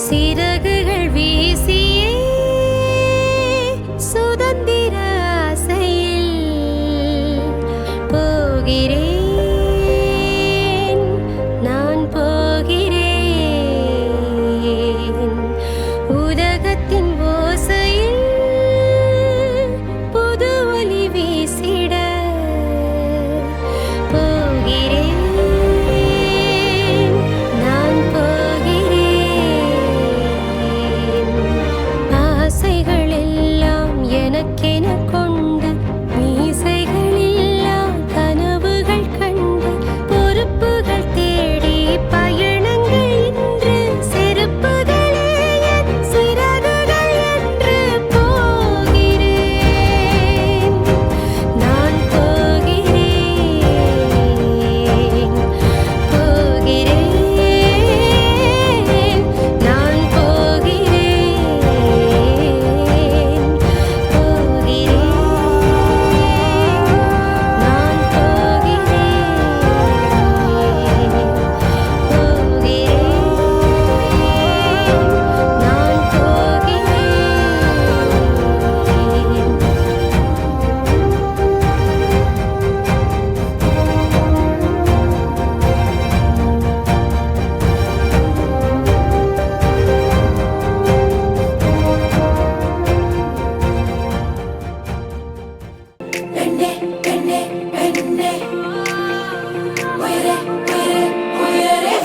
சிறகுகள் வீசியே சுதந்திர ஆசையில் போகிறேன், நான் போகிறேன். உதகத்தின் ஓசையில் புது ஒலி வீசிட போகிறேன், நான் போகிறேன். ஆசைகள் எல்லாம் எனக்கென கொண்டு மீசைகளில்லா கனவுகள் கண்டு பொறுப்புகள் தேடி பயணங்கள் இன்று செருப்புகளே என் சிறகுகள் என்று போகிறேன், நான் போகிறேன், போகிறேன், நான் போகிறேன்,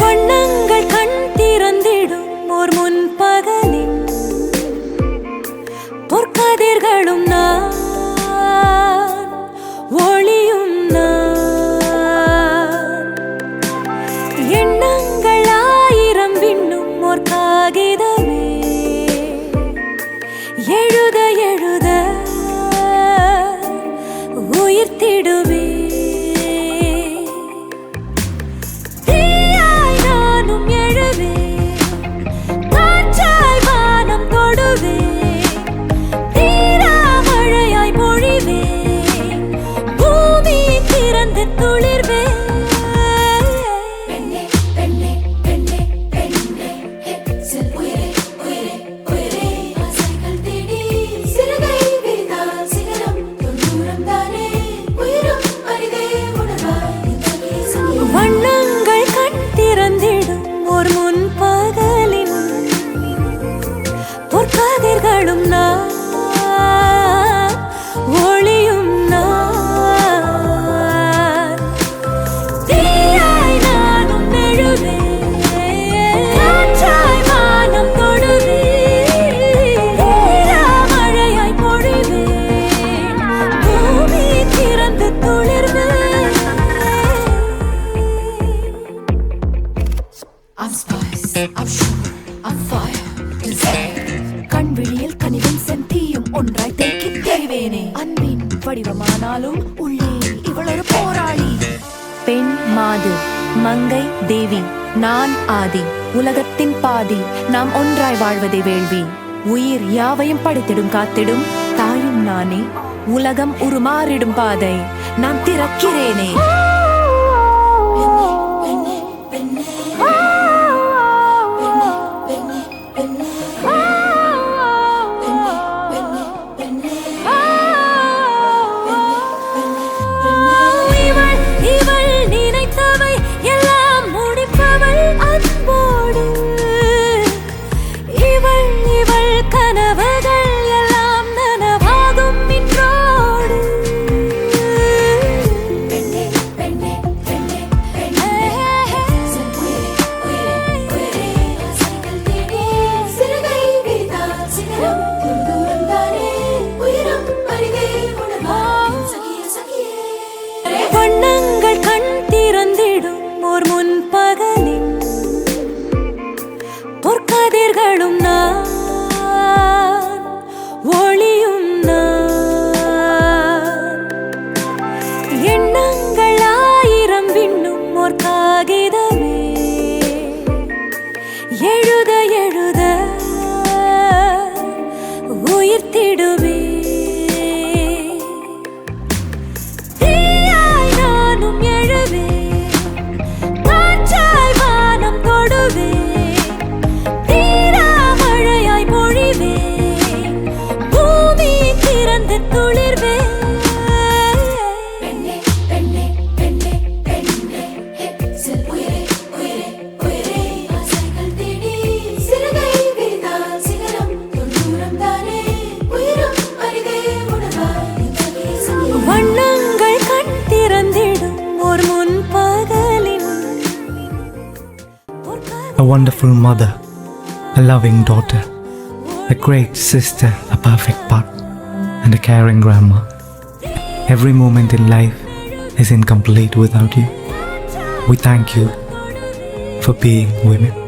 வண்ணங்கள் கண் திறந்திடும் ஓர் முன்பகலில் பொற்கதிர்களும் நான் ஒளியும் நான். எண்ணங்கள் ஆயிரம் விண்ணும் ஓர் காகிதமே எழுத எழுத உயிர்த்திடுவே. தீயாய் நானும் எழுவேன், காற்றாய் வானம் தொடுவேன், தீரா மழையாய் பொழிவேன், பூமி திறந்து துளிர்வேன். பெண்ணே பெண்ணே பெண்ணே பெண்ணே செல் உயிரே உயிரே உயிரே ஆசைகள் தேடி சிறகை விரித்தால் சிகரம் தூரம் தானே உயிரும் அரிதே உணர்வாய். வண்ணங்கள் கண் திறந்திடும் ஒரு முன்பகலின் பொற்கதிர்களும் நான் ஒளியும் நான். தீயாய் நானும் எழுவேன், காற்றாய் வானம் தொடுவேன், தீரா மழையாய் பொழிவேன், பூமி திறந்து துளிர்வேன். I'm spice, I'm sugar, I'm fire, desire. கண்விழியில் கனிவும் செந்தியும் ஒன்றாய் தேக்கி தெரிவேனே. அன்பின் வடிவமானாலும் உள்ளே இவள் ஒரு போராளி. பெண் மாது, மங்கை தேவி, நான் ஆதி, உலகத்தின் பாதி, நாம் ஒன்றாய் வாழ்வதே வேள்வி. உயிர் யாவையும் படைத்திடும் காத்திடும் தாயும் நானே, உலகம் உருமாறிடும் பாதை நான் திறக்கிறேனே. இவள் நினைத்தவை எல்லாம் முடிப்பவள் அன்போடு, இவள் இவள் கனவுகள் எல்லாம் நனவாகும் இன்றோடு. a wonderful mother, a loving daughter, a great sister, a perfect partner, and a caring grandma. Every moment in life is incomplete without you. We thank you for being women.